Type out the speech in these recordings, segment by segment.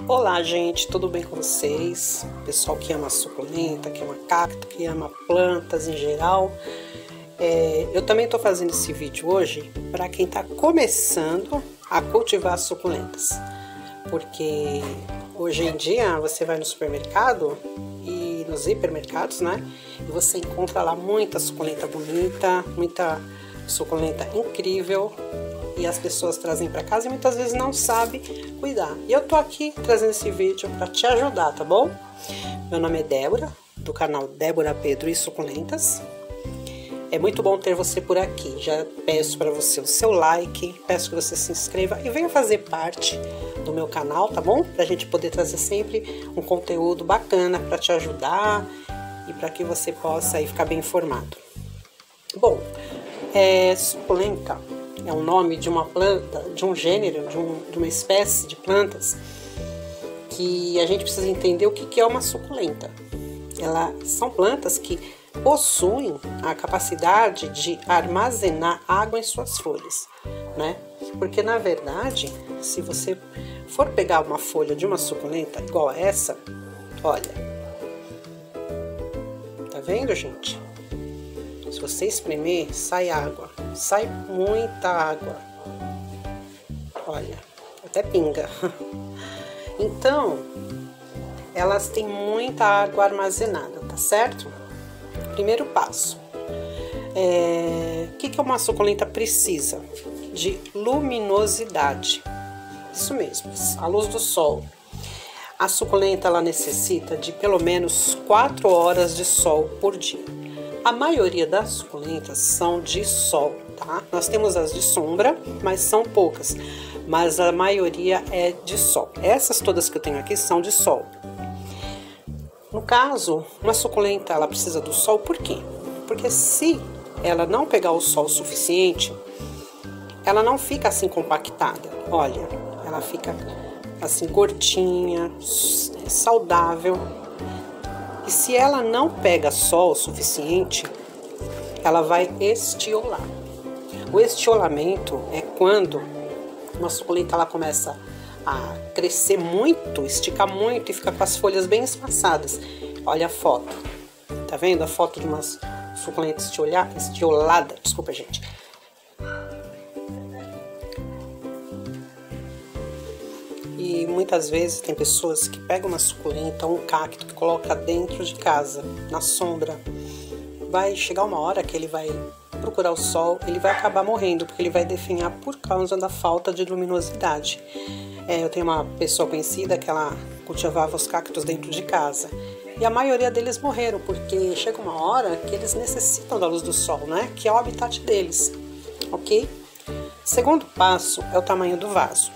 Olá, gente, tudo bem com vocês? Pessoal que ama suculenta, que ama cacto, que ama plantas em geral. Eu também estou fazendo esse vídeo hoje para quem está começando a cultivar suculentas. Porque hoje em dia você vai no supermercado e nos hipermercados, né? E você encontra lá muita suculenta bonita, muita suculenta incrível. E as pessoas trazem para casa e muitas vezes não sabem cuidar. E eu tô aqui trazendo esse vídeo para te ajudar, tá bom? Meu nome é Débora, do canal Débora Pedro e Suculentas. É muito bom ter você por aqui. Já peço para você o seu like, peço que você se inscreva e venha fazer parte do meu canal, tá bom? Pra gente poder trazer sempre um conteúdo bacana para te ajudar e para que você possa aí ficar bem informado. Bom, suculenta é o nome de uma planta, de um gênero, de uma espécie de plantas que a gente precisa entender o que é uma suculenta. São plantas que possuem a capacidade de armazenar água em suas folhas, né? Porque na verdade, se você for pegar uma folha de uma suculenta igual a essa, olha, tá vendo, gente? Se você espremer, sai água, sai muita água. Olha, até pinga. Então, elas têm muita água armazenada, tá certo? Primeiro passo. O que uma suculenta precisa? De luminosidade. Isso mesmo, a luz do sol. A suculenta ela necessita de pelo menos 4 horas de sol por dia. A maioria das suculentas são de sol, tá? Nós temos as de sombra, mas são poucas. Mas a maioria é de sol. Essas todas que eu tenho aqui são de sol. No caso, uma suculenta ela precisa do sol por quê? Porque se ela não pegar o sol suficiente, ela não fica assim compactada. Olha, ela fica assim gordinha, saudável. E se ela não pega sol suficiente, ela vai estiolar. O estiolamento é quando uma suculenta ela começa a crescer muito, esticar muito e fica com as folhas bem espaçadas. Olha a foto. Tá vendo a foto de uma suculenta estiolada? Desculpa, gente. E muitas vezes tem pessoas que pegam uma suculenta ou um cacto que coloca dentro de casa, na sombra. Vai chegar uma hora que ele vai procurar o sol, ele vai acabar morrendo, porque ele vai definhar por causa da falta de luminosidade. Eu tenho uma pessoa conhecida que ela cultivava os cactos dentro de casa. E a maioria deles morreram, porque chega uma hora que eles necessitam da luz do sol, né? Que é o habitat deles, ok? Segundo passo é o tamanho do vaso.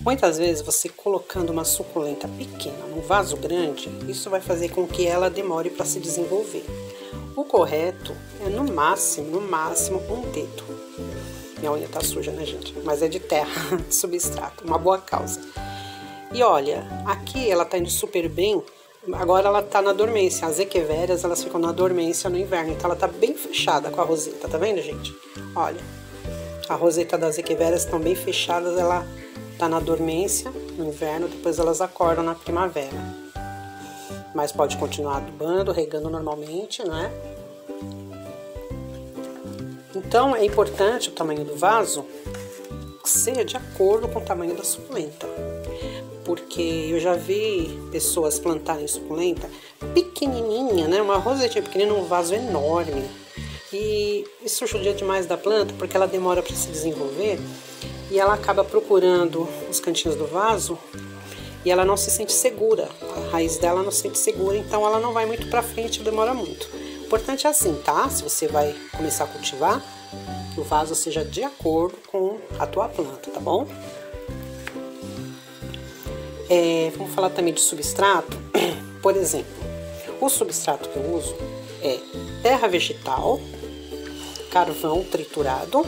Muitas vezes você colocando uma suculenta pequena num vaso grande, isso vai fazer com que ela demore para se desenvolver. O correto é no máximo um dedo. Minha unha tá suja, né, gente? Mas é de terra, de substrato, uma boa causa. E olha, aqui ela tá indo super bem, agora ela tá na dormência. As equevérias, elas ficam na dormência no inverno, então ela tá bem fechada com a roseta, tá vendo, gente? Olha, a roseta das equevérias estão bem fechadas, ela tá na dormência no inverno, depois elas acordam na primavera. Mas pode continuar adubando, regando normalmente, né? Então é importante o tamanho do vaso ser de acordo com o tamanho da suculenta. Porque eu já vi pessoas plantarem suculenta pequenininha, né? Uma rosetinha pequenina num vaso enorme. E isso judia demais da planta porque ela demora para se desenvolver. E ela acaba procurando os cantinhos do vaso e ela não se sente segura. A raiz dela não se sente segura, então ela não vai muito pra frente, demora muito. O importante é assim, tá? Se você vai começar a cultivar, que o vaso seja de acordo com a tua planta, tá bom? Vamos falar também de substrato. Por exemplo, o substrato que eu uso é terra vegetal, carvão triturado,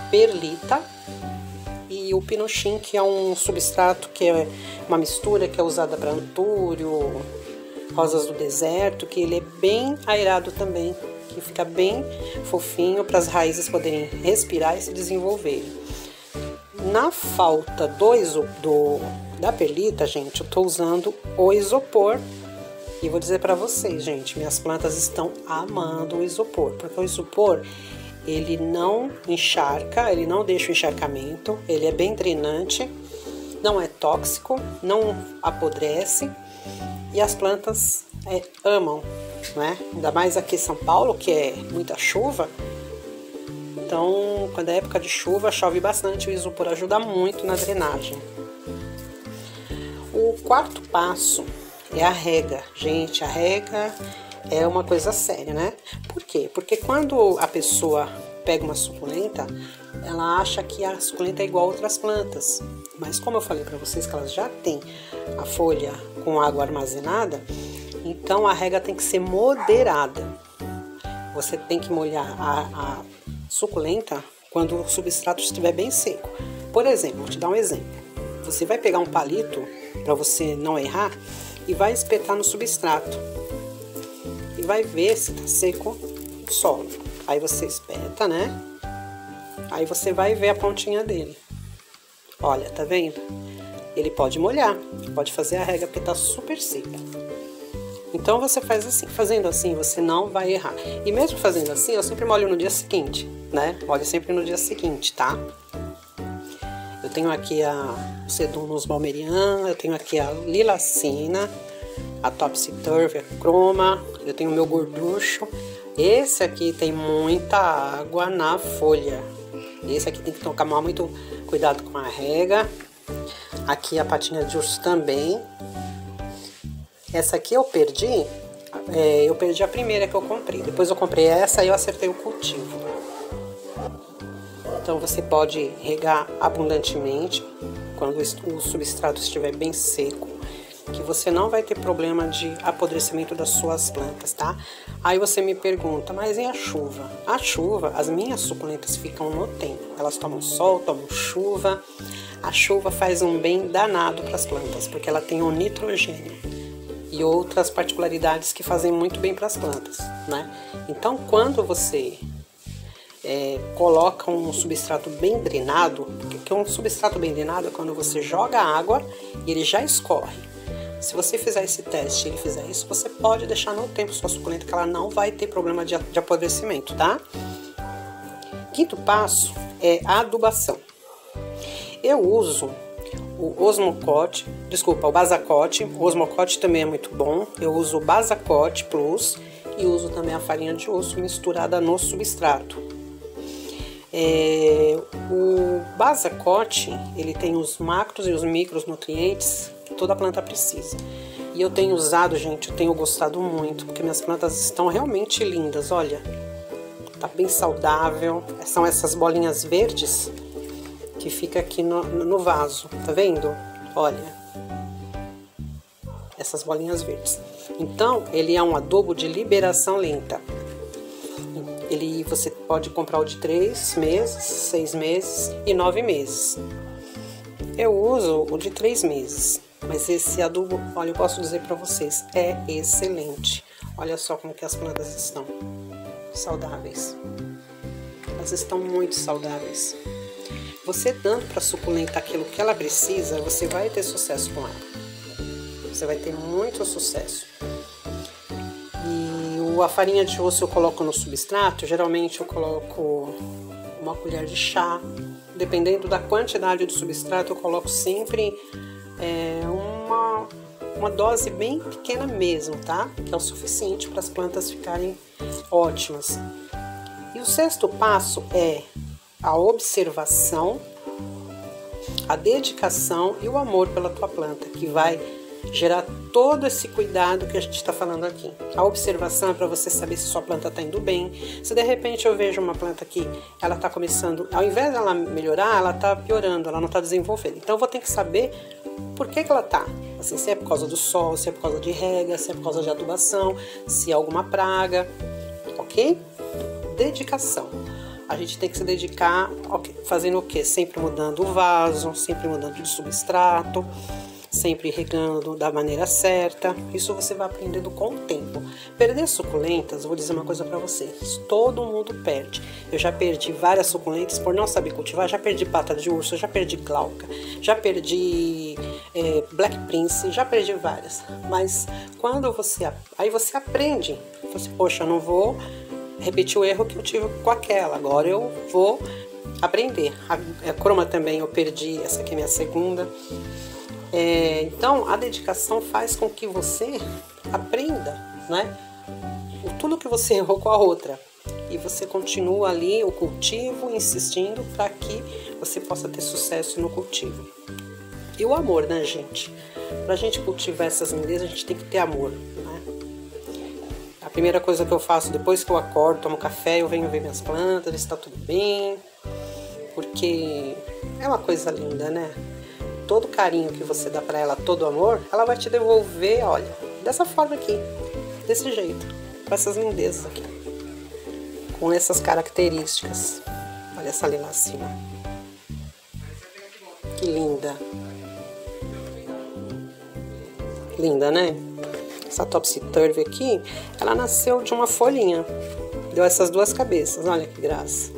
perlita e o pinochim, que é um substrato que é uma mistura que é usada para antúrio, rosas do deserto, que ele é bem aerado também, que fica bem fofinho para as raízes poderem respirar e se desenvolverem. Na falta da perlita, gente, eu tô usando o isopor. E vou dizer para vocês, gente, minhas plantas estão amando o isopor, porque o isopor, ele não encharca, ele não deixa o encharcamento, ele é bem drenante, não é tóxico, não apodrece e as plantas amam, né? Ainda mais aqui em São Paulo, que é muita chuva. Então, quando é época de chuva, chove bastante, o isopor ajuda muito na drenagem. O quarto passo é a rega. Gente, a rega é uma coisa séria, né? Por quê? Porque quando a pessoa pega uma suculenta, ela acha que a suculenta é igual a outras plantas. Mas como eu falei para vocês que elas já têm a folha com água armazenada, então a rega tem que ser moderada. Você tem que molhar a suculenta quando o substrato estiver bem seco. Por exemplo, vou te dar um exemplo. Você vai pegar um palito, para você não errar, e vai espetar no substrato. E vai ver se tá seco o solo. Aí você espeta, né? Aí você vai ver a pontinha dele. Olha, tá vendo? Ele pode molhar, pode fazer a rega porque tá super seco. Então você faz assim, fazendo assim você não vai errar. E mesmo fazendo assim, eu sempre molho no dia seguinte, né? Molho sempre no dia seguinte, tá? Eu tenho aqui a Sedumnus baumeriana, eu tenho aqui a Lilacina, a Topsy Turvy, a Croma, eu tenho o meu gorducho. Esse aqui tem muita água na folha. Esse aqui tem que tomar muito cuidado com a rega. Aqui a patinha de urso também. Essa aqui eu perdi a primeira que eu comprei. Depois eu comprei essa e eu acertei o cultivo. Então você pode regar abundantemente quando o substrato estiver bem seco, que você não vai ter problema de apodrecimento das suas plantas, tá? Aí você me pergunta, mas e a chuva? A chuva, as minhas suculentas ficam no tempo. Elas tomam sol, tomam chuva. A chuva faz um bem danado para as plantas, porque ela tem um nitrogênio e outras particularidades que fazem muito bem para as plantas, né? Então, quando você coloca um substrato bem drenado, porque um substrato bem drenado é quando você joga água e ele já escorre. Se você fizer esse teste e ele fizer isso, você pode deixar no tempo sua suculenta que ela não vai ter problema de apodrecimento, tá? Quinto passo é a adubação. Eu uso o o Basacote. O Osmocote também é muito bom. Eu uso o Basacote Plus e uso também a farinha de osso misturada no substrato. O Basacote, ele tem os macros e os micros nutrientes que toda planta precisa. E eu tenho usado, gente, eu tenho gostado muito, porque minhas plantas estão realmente lindas, olha. Tá bem saudável. São essas bolinhas verdes que fica aqui no vaso, tá vendo? Olha, essas bolinhas verdes. Então, ele é um adubo de liberação lenta. Você pode comprar o de 3 meses, 6 meses e 9 meses. Eu uso o de 3 meses, mas esse adubo, olha, eu posso dizer para vocês, é excelente. Olha só como que as plantas estão saudáveis. Elas estão muito saudáveis. Você dando para a suculenta aquilo que ela precisa, você vai ter sucesso com ela. Você vai ter muito sucesso. E a farinha de osso eu coloco no substrato, geralmente eu coloco uma colher de chá. Dependendo da quantidade do substrato, eu coloco sempre uma dose bem pequena mesmo, tá? Que é o suficiente para as plantas ficarem ótimas. E o sexto passo é a observação, a dedicação e o amor pela tua planta, que vai gerar todo esse cuidado que a gente está falando aqui. A observação é para você saber se sua planta está indo bem. Se de repente eu vejo uma planta que ela está começando, ao invés dela melhorar, ela está piorando, ela não está desenvolvendo. Então eu vou ter que saber por que ela está. Assim, se é por causa do sol, se é por causa de rega, se é por causa de adubação, se é alguma praga, ok? Dedicação. A gente tem que se dedicar, fazendo o quê? Sempre mudando o vaso, sempre mudando de substrato, sempre regando da maneira certa. Isso você vai aprendendo com o tempo. Perder suculentas, vou dizer uma coisa para vocês, todo mundo perde. Eu já perdi várias suculentas por não saber cultivar, já perdi pata de urso, já perdi glauca, já perdi Black Prince, já perdi várias. Mas quando você aprende, você, poxa, eu não vou repetir o erro que eu tive com aquela, agora eu vou aprender. A croma também eu perdi, essa aqui é minha segunda. Então a dedicação faz com que você aprenda, né? Tudo que você errou com a outra, e você continua ali o cultivo, insistindo para que você possa ter sucesso no cultivo. E o amor, né, gente? Pra gente cultivar essas lindezas, a gente tem que ter amor, né? A primeira coisa que eu faço depois que eu acordo, tomo café, eu venho ver minhas plantas, ver se tá tudo bem, porque é uma coisa linda, né? Todo carinho que você dá pra ela, todo amor, ela vai te devolver, olha, dessa forma aqui, desse jeito, com essas lindezas aqui, com essas características. Olha essa ali lá acima, que linda, linda, né? Essa Topsy-Turvy aqui, ela nasceu de uma folhinha, deu essas duas cabeças, olha que graça.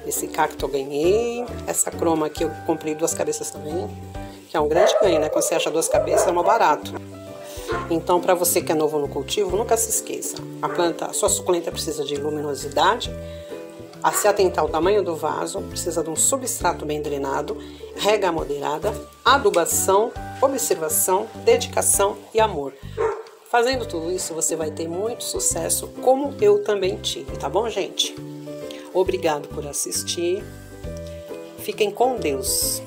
Esse cacto eu ganhei, essa croma aqui eu comprei duas cabeças também, que é um grande ganho, né? Quando você acha duas cabeças é mais barato. Então, para você que é novo no cultivo, nunca se esqueça, a sua suculenta precisa de luminosidade, a se atentar ao tamanho do vaso, precisa de um substrato bem drenado, rega moderada, adubação, observação, dedicação e amor. Fazendo tudo isso, você vai ter muito sucesso, como eu também tive, tá bom, gente? Obrigado por assistir. Fiquem com Deus.